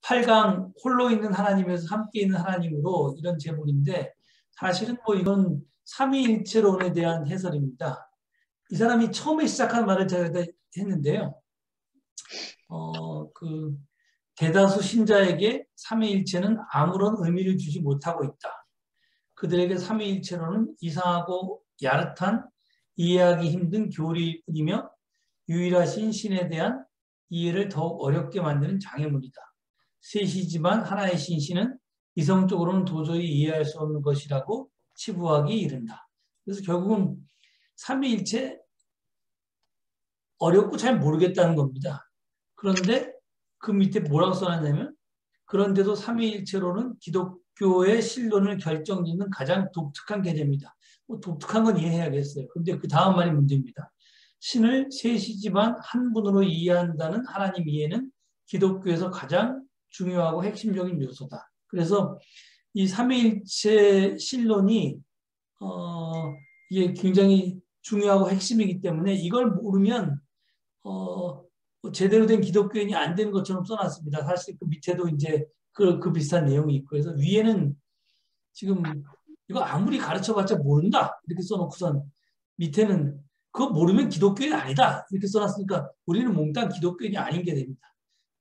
8강 홀로 있는 하나님에서 함께 있는 하나님으로 이런 제목인데 사실은 뭐 이건 삼위일체론에 대한 해설입니다. 이 사람이 처음에 시작한 말을 제가 했는데요. 그 대다수 신자에게 삼위일체는 아무런 의미를 주지 못하고 있다. 그들에게 삼위일체론은 이상하고 야릇한 이해하기 힘든 교리일 뿐이며 유일하신 신에 대한 이해를 더욱 어렵게 만드는 장애물이다. 셋이지만 하나의 신은 이성적으로는 도저히 이해할 수 없는 것이라고 치부하기 이른다. 그래서 결국은 삼위일체 어렵고 잘 모르겠다는 겁니다. 그런데 그 밑에 뭐라고 써놨냐면 그런데도 삼위일체로는 기독교의 신론을 결정짓는 가장 독특한 개념이다. 뭐 독특한 건 이해해야겠어요. 그런데 그 다음 말이 문제입니다. 신을 셋이지만 한 분으로 이해한다는 하나님 이해는 기독교에서 가장 중요하고 핵심적인 요소다. 그래서 이 삼위일체 신론이 이게 굉장히 중요하고 핵심이기 때문에 이걸 모르면 제대로 된 기독교인이 안 되는 것처럼 써놨습니다. 사실 그 밑에도 이제 그 비슷한 내용이 있고 그래서 위에는 지금 이거 아무리 가르쳐봤자 모른다 이렇게 써놓고선 밑에는 그거 모르면 기독교인 아니다 이렇게 써놨으니까 우리는 몽땅 기독교인이 아닌 게 됩니다.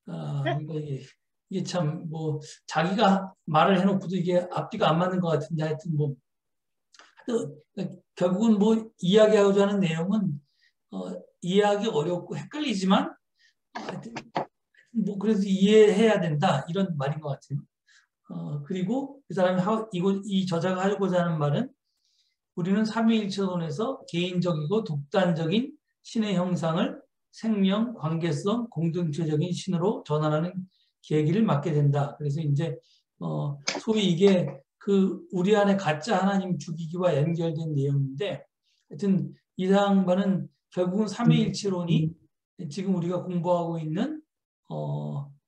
그러니까 이게 참 뭐 자기가 말을 해놓고도 이게 앞뒤가 안 맞는 것 같은데 하여튼 뭐 결국은 뭐 이야기하고자 하는 내용은 이해하기 어렵고 헷갈리지만 하여튼 뭐 그래서 이해해야 된다 이런 말인 것 같아요. 그리고 그 사람이 이 저자가 하고자 하는 말은 우리는 삼위일체론에서 개인적이고 독단적인 신의 형상을 생명, 관계성, 공동체적인 신으로 전환하는 계기를 맞게 된다. 그래서 이제 소위 이게 그 우리 안에 가짜 하나님 죽이기와 연결된 내용인데 하여튼 이 양반은 결국은 삼위일체론이 지금 우리가 공부하고 있는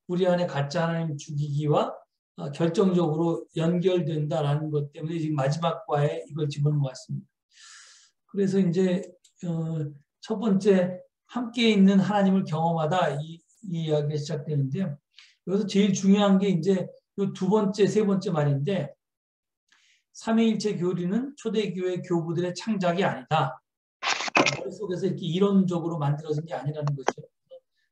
우리 안에 가짜 하나님 죽이기와 결정적으로 연결된다라는 것 때문에 지금 마지막 과에 이걸 집어넣은 것 같습니다. 그래서 이제 첫 번째 함께 있는 하나님을 경험하다 이 이야기가 시작되는데요. 여기서 제일 중요한 게 이제 이 두 번째, 세 번째 말인데 삼위일체 교리는 초대교회 교부들의 창작이 아니다. 머릿속에서 이렇게 이론적으로 만들어진 게 아니라는 거죠.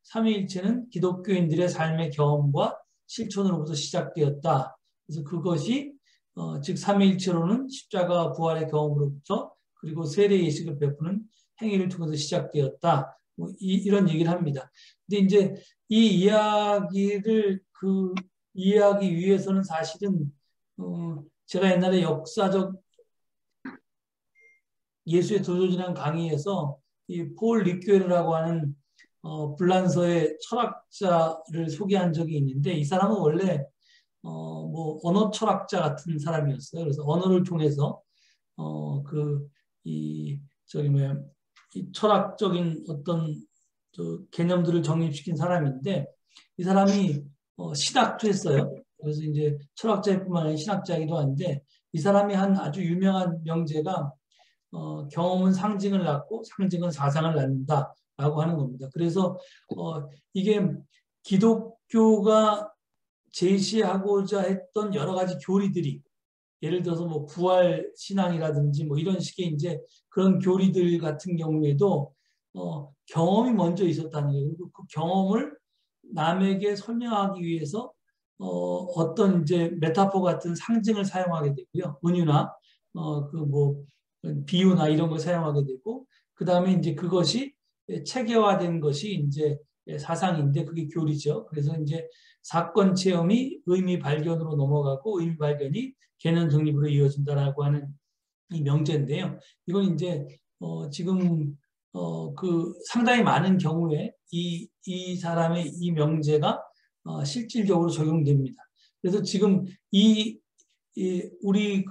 삼위일체는 기독교인들의 삶의 경험과 실천으로부터 시작되었다. 그래서 그것이 즉 삼위일체로는 십자가 부활의 경험으로부터 그리고 세례 예식을 베푸는 행위를 통해서 시작되었다. 뭐 이런 얘기를 합니다. 근데 이제 이 이야기를 이해하기 위해서는 사실은 제가 옛날에 역사적 예수의 도전이라는 강의에서 이 폴 리퀘르라고 하는 불란서의 철학자를 소개한 적이 있는데 이 사람은 원래 뭐 언어 철학자 같은 사람이었어요. 그래서 언어를 통해서 이 철학적인 어떤 개념들을 정립시킨 사람인데 이 사람이 신학도 했어요. 그래서 이제 철학자일 뿐만 아니라 신학자이기도 한데 이 사람이 한 아주 유명한 명제가 경험은 상징을 낳고 상징은 사상을 낳는다라고 하는 겁니다. 그래서 이게 기독교가 제시하고자 했던 여러 가지 교리들이 예를 들어서 뭐 부활 신앙이라든지 뭐 이런 식의 이제 그런 교리들 같은 경우에도 경험이 먼저 있었다는 거예요. 그리고 그 경험을 남에게 설명하기 위해서 어떤 이제 메타포 같은 상징을 사용하게 되고요. 은유나 그 뭐 비유나 이런 걸 사용하게 되고 그 다음에 이제 그것이 체계화된 것이 이제 사상인데 그게 교리죠. 그래서 이제 사건 체험이 의미 발견으로 넘어가고 의미 발견이 개념 정립으로 이어진다라고 하는 이 명제인데요. 이건 이제 지금 그 상당히 많은 경우에 이 사람의 이 명제가 실질적으로 적용됩니다. 그래서 지금 우리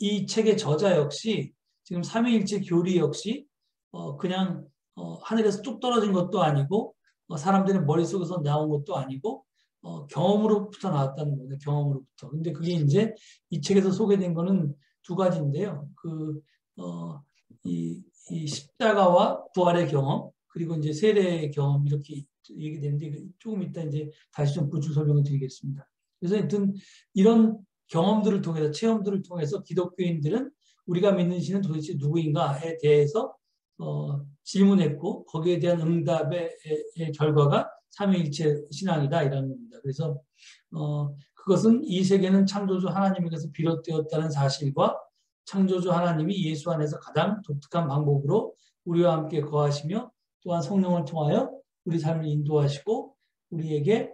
이 책의 저자 역시 지금 삼위일체 교리 역시 그냥 하늘에서 뚝 떨어진 것도 아니고 사람들의 머릿속에서 나온 것도 아니고 경험으로부터 나왔다는 겁니다. 경험으로부터. 근데 그게 이제 이 책에서 소개된 거는 두 가지인데요. 이 십자가와 부활의 경험 그리고 이제 세례의 경험 이렇게 얘기되는데 조금 이따 이제 다시 좀 구조 설명을 드리겠습니다. 그래서 하여튼 이런 경험들을 통해서 체험들을 통해서 기독교인들은 우리가 믿는 신은 도대체 누구인가에 대해서 질문했고 거기에 대한 응답의 결과가 삼위일체 신앙이다 이라는 겁니다. 그래서 그것은 이 세계는 창조주 하나님에게서 비롯되었다는 사실과 창조주 하나님이 예수 안에서 가장 독특한 방법으로 우리와 함께 거하시며 또한 성령을 통하여 우리 삶을 인도하시고 우리에게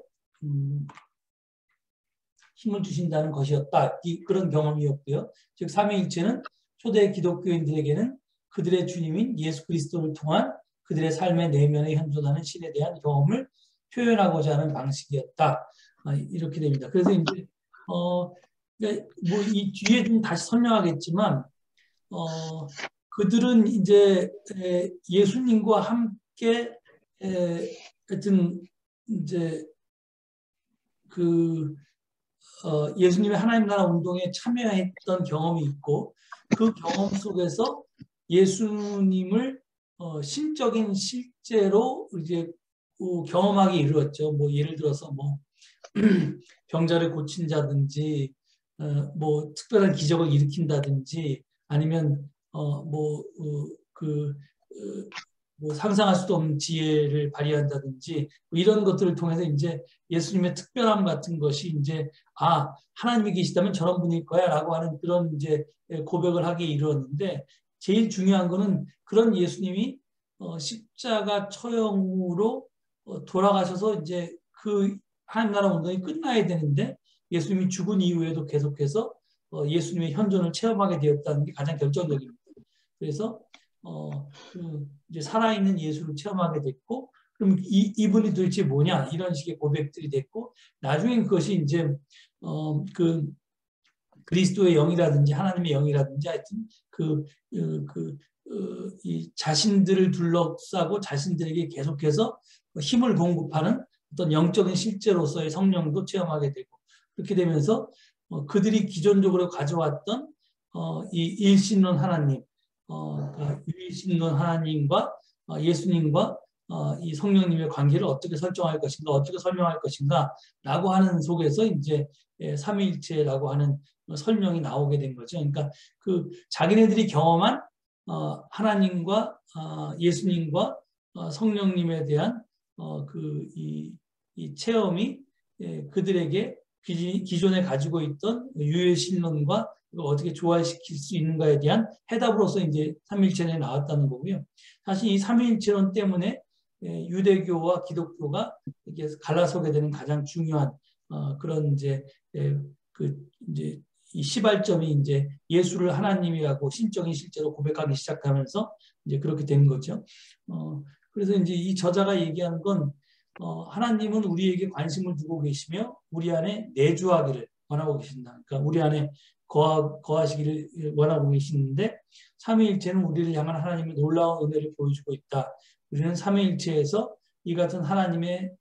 힘을 주신다는 것이었다. 그런 경험이었고요. 즉 삼위일체는 초대 기독교인들에게는 그들의 주님인 예수 그리스도를 통한 그들의 삶의 내면에 현존하는 신에 대한 경험을 표현하고자 하는 방식이었다. 이렇게 됩니다. 그래서 이제 뭐 이 뒤에 좀 다시 설명하겠지만 그들은 이제 예수님과 함께 하여튼 이제 그 예수님의 하나님 나라 운동에 참여했던 경험이 있고 그 경험 속에서 예수님을 신적인 실제로 이제 경험하기 이르렀죠. 뭐 예를 들어서 뭐 병자를 고친 자든지 뭐 특별한 기적을 일으킨다든지 아니면 뭐 상상할 수도 없는 지혜를 발휘한다든지 뭐 이런 것들을 통해서 이제 예수님의 특별함 같은 것이 이제 하나님이 계시다면 저런 분일 거야라고 하는 그런 이제 고백을 하기에 이르렀는데 제일 중요한 거는 그런 예수님이 십자가 처형으로 돌아가셔서 이제 그 하나님 나라 운동이 끝나야 되는데 예수님이 죽은 이후에도 계속해서 예수님의 현존을 체험하게 되었다는 게 가장 결정적입니다. 그래서 이제 살아있는 예수를 체험하게 됐고, 그럼 이분이 도대체 뭐냐 이런 식의 고백들이 됐고, 나중에 그것이 이제 그 그리스도의 영이라든지 하나님의 영이라든지 하여튼 이 자신들을 둘러싸고 자신들에게 계속해서 힘을 공급하는 어떤 영적인 실제로서의 성령도 체험하게 되고 그렇게 되면서 그들이 기존적으로 가져왔던 이 일신론 하나님, 유일신론 하나님과 예수님과 이 성령님의 관계를 어떻게 설정할 것인가, 어떻게 설명할 것인가라고 하는 속에서 이제 삼위일체라고 하는 설명이 나오게 된 거죠. 그러니까 그 자기네들이 경험한 하나님과 예수님과 성령님에 대한 이 체험이 그들에게 기존에 가지고 있던 유해신론과 어떻게 조화시킬 수 있는가에 대한 해답으로서 이제 삼위일체론이 나왔다는 거고요. 사실 이 삼위일체론 때문에 유대교와 기독교가 이렇게 갈라서게 되는 가장 중요한 그런 이제 이제 이 시발점이 이제 예수를 하나님이라고 신적인 실제로 고백하기 시작하면서 이제 그렇게 된 거죠. 그래서 이제 이 저자가 얘기하는 건 하나님은 우리에게 관심을 두고 계시며 우리 안에 내주하기를 원하고 계신다. 그러니까 우리 안에 거하시기를 원하고 계시는데 삼위일체는 우리를 향한 하나님의 놀라운 은혜를 보여주고 있다. 우리는 삼위일체에서 이 같은 하나님의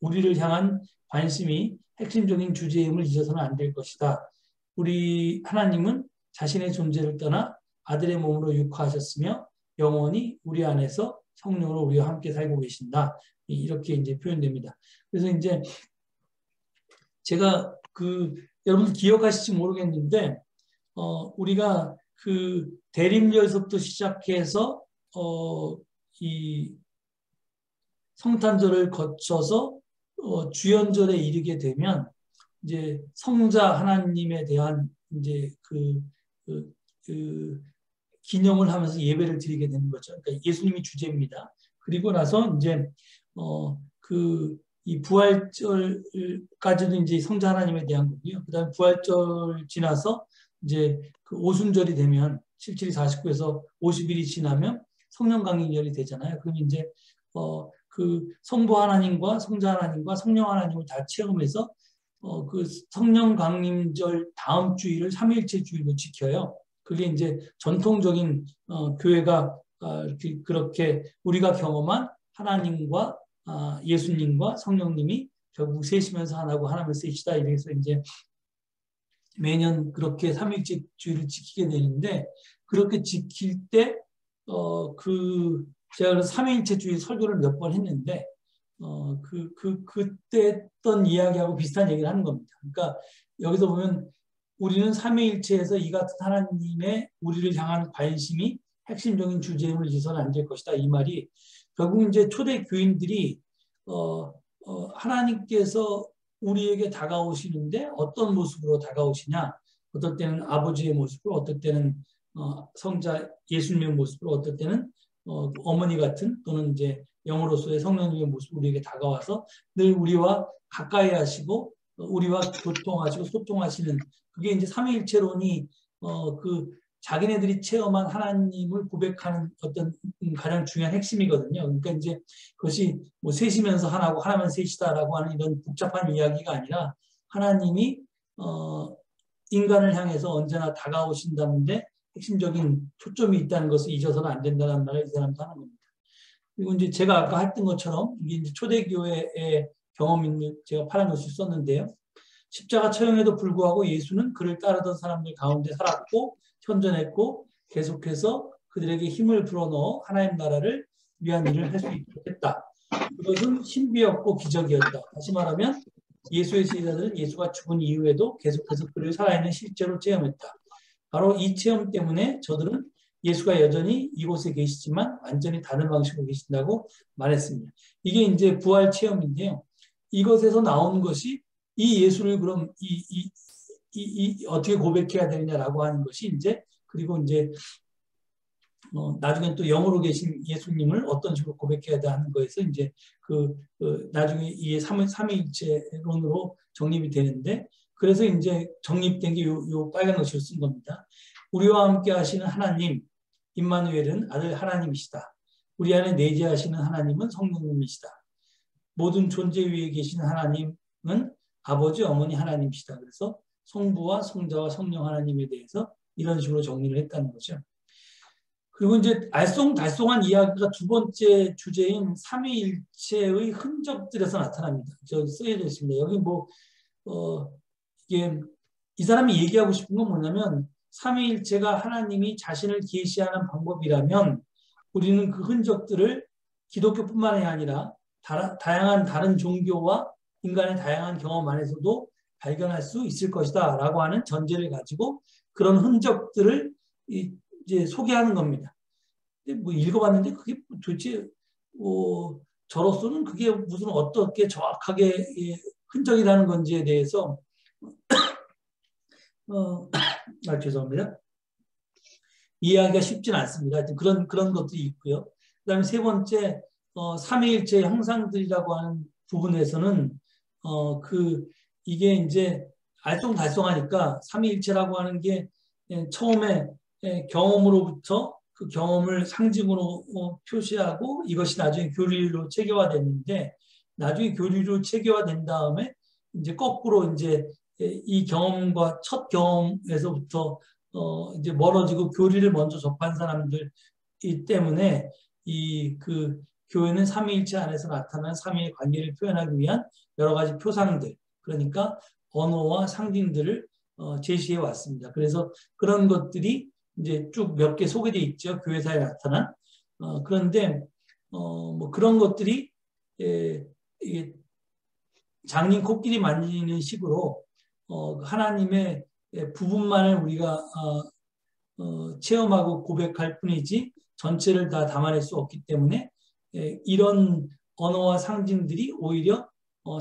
우리를 향한 관심이 핵심적인 주제임을 잊어서는 안 될 것이다. 우리 하나님은 자신의 존재를 떠나 아들의 몸으로 육화하셨으며 영원히 우리 안에서 성령으로 우리와 함께 살고 계신다. 이렇게 이제 표현됩니다. 그래서 이제 제가 여러분들 기억하실지 모르겠는데 우리가 그 대림절서부터 시작해서 이 성탄절을 거쳐서 주연절에 이르게 되면 이제 성자 하나님에 대한 이제 기념을 하면서 예배를 드리게 되는 거죠. 그러니까 예수님이 주제입니다. 그리고 나서 이제 이 부활절까지도 이제 성자 하나님에 대한 거고요. 그다음 부활절 지나서 이제 그 오순절이 되면 77이 49에서 50일이 지나면 성령 강림절이 되잖아요. 그럼 이제 그 성부 하나님과 성자 하나님과 성령 하나님을 다 체험해서 그 성령 강림절 다음 주일을 삼위일체 주일로 지켜요. 그게 이제 전통적인 교회가 그렇게 우리가 경험한 하나님과 예수님과 성령님이 결국 셋이면서 하나고 하나면 셋이다. 이래서 이제 매년 그렇게 삼위일체 주일을 지키게 되는데 그렇게 지킬 때 제가 그래서 삼위일체주의 설교를 몇 번 했는데 그때 했던 이야기하고 비슷한 얘기를 하는 겁니다. 그러니까 여기서 보면 우리는 삼위일체에서 이 같은 하나님의 우리를 향한 관심이 핵심적인 주제임을 잊어서는 안 될 것이다. 이 말이 결국 이제 초대 교인들이 하나님께서 우리에게 다가오시는데 어떤 모습으로 다가오시냐? 어떨 때는 아버지의 모습으로, 어떨 때는 성자 예수님의 모습으로, 어떨 때는 어머니 같은 또는 이제 영으로서의 성령님의 모습으로 우리에게 다가와서 늘 우리와 가까이 하시고 우리와 교통하시고 소통하시는 그게 이제 삼위일체론이 그 자기네들이 체험한 하나님을 고백하는 어떤 가장 중요한 핵심이거든요. 그러니까 이제 그것이 뭐 셋이면서 하나고 하나면 셋이다라고 하는 이런 복잡한 이야기가 아니라 하나님이 인간을 향해서 언제나 다가오신다는데 핵심적인 초점이 있다는 것을 잊어서는 안 된다는 말을 이 사람도 하는 겁니다. 그리고 이제 제가 아까 했던 것처럼 이게 이제 초대교회의 경험인 제가 파란 것을 썼는데요. 십자가 처형에도 불구하고 예수는 그를 따르던 사람들 가운데 살았고 현존했고 계속해서 그들에게 힘을 불어넣어 하나님 나라를 위한 일을 할 수 있도록 했다. 그것은 신비였고 기적이었다. 다시 말하면 예수의 제자들은 예수가 죽은 이후에도 계속해서 그를 살아있는 실제로 체험했다. 바로 이 체험 때문에 저들은 예수가 여전히 이곳에 계시지만 완전히 다른 방식으로 계신다고 말했습니다. 이게 이제 부활 체험인데요. 이것에서 나온 것이 이 예수를 그럼 어떻게 고백해야 되느냐라고 하는 것이 이제 그리고 이제 나중에 또 영으로 계신 예수님을 어떤 식으로 고백해야 하는 거에서 이제 나중에 이 삼위일체론으로 정립이 되는데 그래서 이제 정립된 게 요 빨간 글씨로 쓴 겁니다. 우리와 함께 하시는 하나님 임마누엘은 아들 하나님이시다. 우리 안에 내재하시는 하나님은 성령님이시다. 모든 존재 위에 계신 하나님은 아버지, 어머니 하나님이시다. 그래서 성부와 성자와 성령 하나님에 대해서 이런 식으로 정리를 했다는 거죠. 그리고 이제 알쏭달쏭한 이야기가 두 번째 주제인 삼위일체의 흔적들에서 나타납니다. 저기 쓰여져 있습니다. 여기 이게 이 사람이 얘기하고 싶은 건 뭐냐면 삼위일체가 하나님이 자신을 계시하는 방법이라면 우리는 그 흔적들을 기독교뿐만이 아니라 다양한 다른 종교와 인간의 다양한 경험 안에서도 발견할 수 있을 것이다 라고 하는 전제를 가지고 그런 흔적들을 이제 소개하는 겁니다. 뭐 읽어봤는데 그게 도대체 저로서는 그게 무슨 어떻게 정확하게 흔적이라는 건지에 대해서 죄송합니다. 이해하기가 쉽진 않습니다. 그런 것들이 있고요. 그다음에 세 번째 삼위일체 형상들이라고 하는 부분에서는 이게 이제 알쏭달쏭하니까 삼위일체라고 하는 게 처음에 경험으로부터 그 경험을 상징으로 표시하고 이것이 나중에 교리로 체계화됐는데 나중에 교리로 체계화된 다음에 이제 거꾸로 이제 이 경험과 첫 경험에서부터 이제 멀어지고 교리를 먼저 접한 사람들이기 때문에 그 교회는 삼위일체 안에서 나타나는 삼위의 관계를 표현하기 위한 여러 가지 표상들 그러니까 언어와 상징들을 제시해 왔습니다. 그래서 그런 것들이 이제 쭉 몇 개 소개되어 있죠. 교회사에 나타난. 그런데 뭐 그런 것들이 장님 코끼리 만지는 식으로 하나님의 부분만을 우리가 체험하고 고백할 뿐이지 전체를 다 담아낼 수 없기 때문에 이런 언어와 상징들이 오히려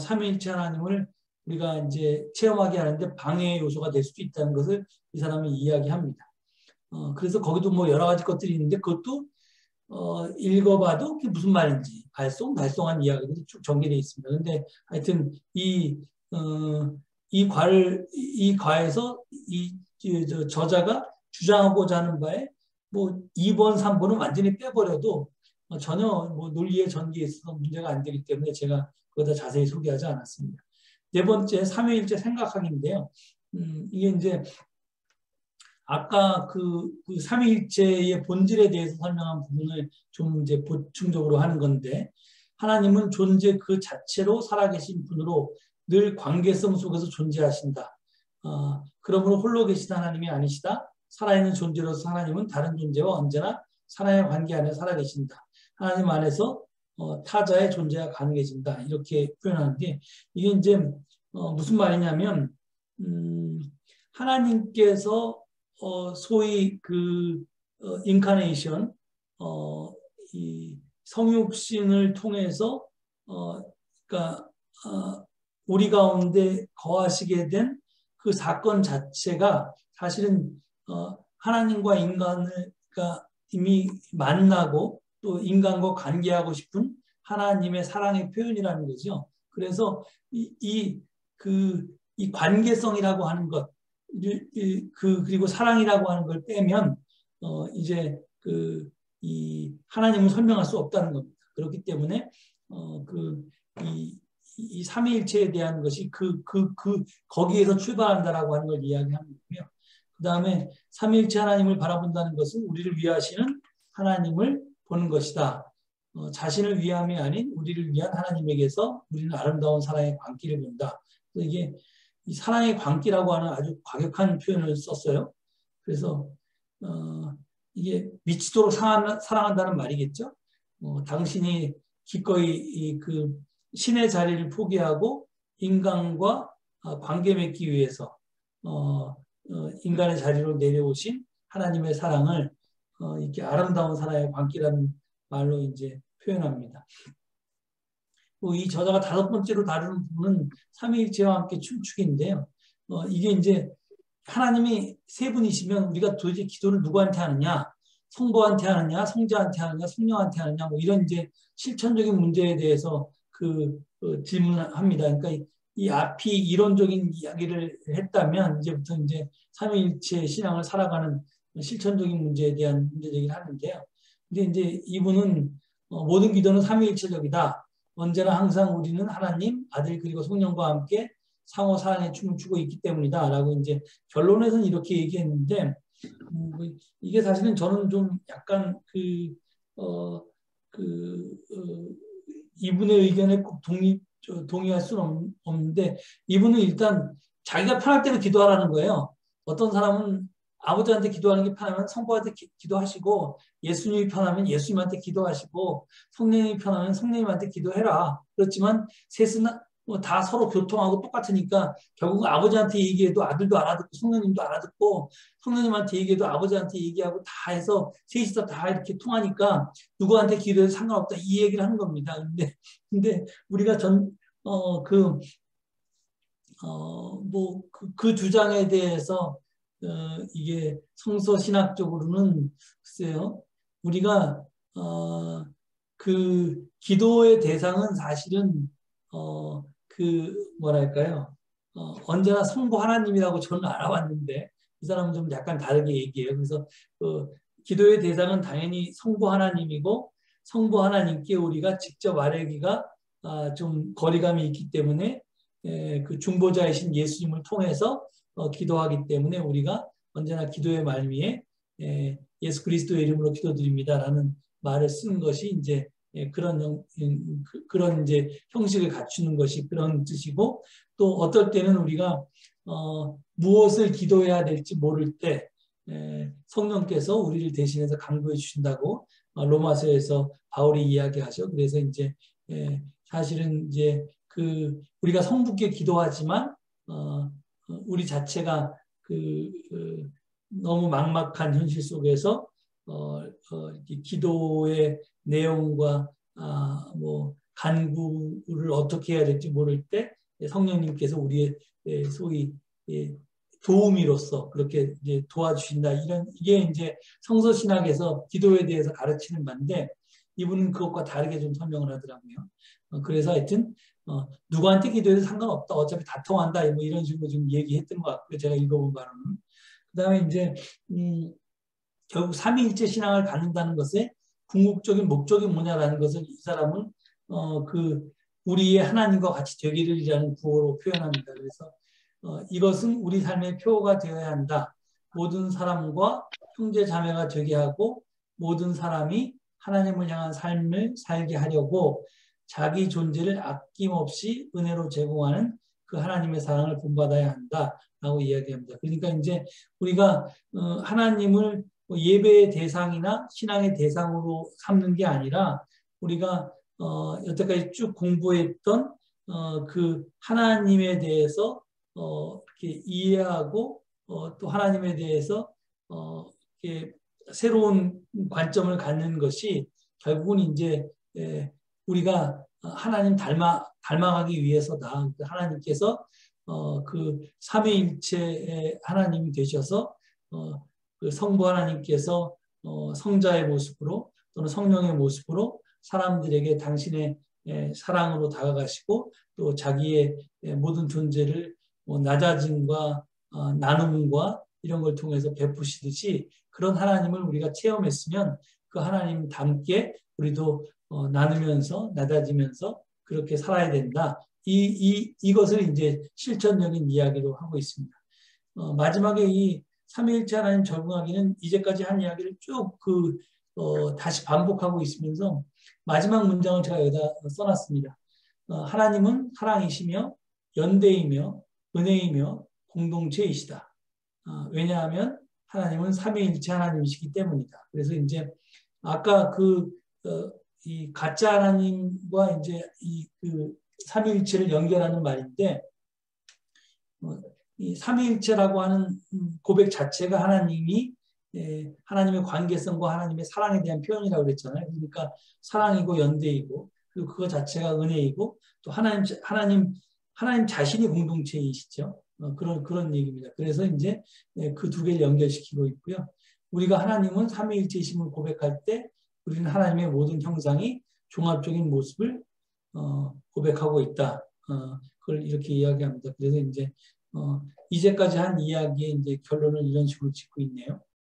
삼위일체 하나님을 우리가 이제 체험하게 하는데 방해 요소가 될 수도 있다는 것을 이 사람이 이야기합니다. 그래서 거기도 뭐 여러 가지 것들이 있는데 그것도 읽어봐도 그게 무슨 말인지 알쏭달쏭한 이야기들이 쭉 전개되어 있습니다. 그런데 하여튼 이 과에서 저자가 주장하고자 하는 바에 뭐 2번, 3번은 완전히 빼버려도 전혀 뭐 논리의 전개에 있어서 문제가 안 되기 때문에 제가 그거다 자세히 소개하지 않았습니다. 네 번째, 삼위일체 생각하기인데요. 이게 이제 아까 그 삼위일체의 본질에 대해서 설명한 부분을 좀 이제 보충적으로 하는 건데 하나님은 존재 그 자체로 살아계신 분으로 늘 관계성 속에서 존재하신다. 그러므로 홀로 계신 하나님이 아니시다. 살아있는 존재로서 하나님은 다른 존재와 언제나 사랑의 관계 안에 살아계신다. 하나님 안에서 타자의 존재가 가능해진다. 이렇게 표현하는데 이게 이제 무슨 말이냐면 하나님께서 소위 그 인카네이션 이 성육신을 통해서 그러니까 우리 가운데 거하시게 된 그 사건 자체가 사실은 하나님과 인간을 그러니까 이미 만나고 또 인간과 관계하고 싶은 하나님의 사랑의 표현이라는 거죠. 그래서 이 관계성이라고 하는 것, 그리고 사랑이라고 하는 걸 빼면 이제 이 하나님을 설명할 수 없다는 겁니다. 그렇기 때문에 이 삼위일체에 대한 것이 거기에서 출발한다라고 하는 걸 이야기하는 거고요. 그 다음에 삼위일체 하나님을 바라본다는 것은 우리를 위하시는 하나님을 보는 것이다. 자신을 위함이 아닌 우리를 위한 하나님에게서 우리는 아름다운 사랑의 광기를 본다. 이게 이 사랑의 광기라고 하는 아주 과격한 표현을 썼어요. 그래서 이게 미치도록 사랑한다는 말이겠죠. 당신이 기꺼이 그 신의 자리를 포기하고 인간과 관계 맺기 위해서 인간의 자리로 내려오신 하나님의 사랑을 이렇게 아름다운 사랑의 광기라는 말로 이제 표현합니다. 이 저자가 5번째로 다루는 부분은 삼위일체와 함께 춤추기인데요. 이게 이제 하나님이 세 분이시면 우리가 도대체 기도를 누구한테 하느냐, 성부한테 하느냐, 성자한테 하느냐, 성령한테 하느냐, 뭐 이런 이제 실천적인 문제에 대해서 질문합니다. 그러니까 이 앞이 이론적인 이야기를 했다면 이제부터 이제 삼위일체 신앙을 살아가는 실천적인 문제에 대한 문제 제기를 하는데요. 근데 이제 이분은 모든 기도는 삼위일체적이다. 언제나 항상 우리는 하나님, 아들 그리고 성령과 함께 상호 사랑의 춤을 추고 있기 때문이다. 라고 이제 결론에서는 이렇게 얘기했는데 이게 사실은 저는 좀 약간 이분의 의견에 꼭 동의할 수는 없는데 이분은 일단 자기가 편할 대로 기도하라는 거예요. 어떤 사람은 아버지한테 기도하는 게 편하면 성부한테 기도하시고 예수님이 편하면 예수님한테 기도하시고 성령님이 편하면 성령님한테 기도해라. 그렇지만 셋은 다 서로 교통하고 똑같으니까 결국 아버지한테 얘기해도 아들도 알아듣고 성령님도 알아듣고 성령님한테 얘기해도 아버지한테 얘기하고 다 해서 셋이서 다 이렇게 통하니까 누구한테 기도해도 상관없다 이 얘기를 하는 겁니다. 근데 우리가 그 주장에 대해서 이게 성서 신학적으로는 글쎄요 우리가 그 기도의 대상은 사실은 뭐랄까요 언제나 성부 하나님이라고 저는 알아왔는데 이 사람은 좀 약간 다르게 얘기해요. 그래서 기도의 대상은 당연히 성부 하나님이고 성부 하나님께 우리가 직접 아뢰기가 좀 거리감이 있기 때문에 그 중보자이신 예수님을 통해서 기도하기 때문에 우리가 언제나 기도의 말미에 예수 그리스도의 이름으로 기도드립니다라는 말을 쓴 것이 이제 그런 이제 형식을 갖추는 것이 그런 뜻이고 또 어떨 때는 우리가 무엇을 기도해야 될지 모를 때 성령께서 우리를 대신해서 강구해 주신다고 로마서에서 바울이 이야기하죠. 그래서 이제 사실은 이제 우리가 성부께 기도하지만 우리 자체가 너무 막막한 현실 속에서 기도의 내용과 간구를 어떻게 해야 될지 모를 때 성령님께서 우리의 소위 도우미로서 그렇게 이제 도와주신다. 이게 이제 성서 신학에서 기도에 대해서 가르치는 바인데 이분은 그것과 다르게 좀 설명을 하더라고요. 그래서 하여튼 누구한테 기도해도 상관없다. 어차피 다 통한다. 뭐 이런 식으로 좀 얘기했던 것 같고요. 제가 읽어본 바로는. 그 다음에 이제 결국 삼위일체 신앙을 갖는다는 것의 궁극적인 목적이 뭐냐라는 것을 이 사람은 우리의 하나님과 같이 되기를이라는 구호로 표현합니다. 그래서 이것은 우리 삶의 표가 되어야 한다. 모든 사람과 형제 자매가 되게 하고 모든 사람이 하나님을 향한 삶을 살게 하려고 자기 존재를 아낌없이 은혜로 제공하는 그 하나님의 사랑을 본받아야 한다라고 이야기합니다. 그러니까 이제 우리가 하나님을 뭐 예배의 대상이나 신앙의 대상으로 삼는 게 아니라 우리가 여태까지 쭉 공부했던 그 하나님에 대해서 이렇게 이해하고 또 하나님에 대해서 이렇게 새로운 관점을 갖는 것이 결국은 이제 우리가 하나님 닮아가기 위해서다. 하나님께서 그 삼위일체의 하나님이 되셔서 그 성부 하나님께서 성자의 모습으로 또는 성령의 모습으로 사람들에게 당신의 사랑으로 다가가시고 또 자기의 모든 존재를 낮아짐과 나눔과 이런 걸 통해서 베푸시듯이 그런 하나님을 우리가 체험했으면 그 하나님 닮게 우리도 나누면서 낮아지면서 그렇게 살아야 된다. 이것을 이제 실천적인 이야기로 하고 있습니다. 마지막에 이 삼위일체 하나님 적응하기는 이제까지 한 이야기를 쭉 다시 반복하고 있으면서 마지막 문장을 제가 여기다 써놨습니다. 하나님은 사랑이시며 연대이며 은혜이며 공동체이시다. 왜냐하면 하나님은 삼위일체 하나님이시기 때문이다. 그래서 이제 아까 이 가짜 하나님과 이제 그 삼위일체를 연결하는 말인데 이 삼위일체라고 하는 고백 자체가 하나님의 관계성과 하나님의 사랑에 대한 표현이라고 그랬잖아요. 그러니까 사랑이고 연대이고 그리고 그거 자체가 은혜이고 또 하나님 자신이 공동체이시죠. 그런 얘기입니다. 그래서 이제 그 두 개를 연결시키고 있고요. 우리가 하나님은 삼위일체이심을 고백할 때 우리는 하나님의 모든 형상이 종합적인 모습을 고백하고 있다. 그걸 이렇게 이야기합니다. 그래서 이제까지 한 이야기의 이제 결론을 이런 식으로 짓고 있네요.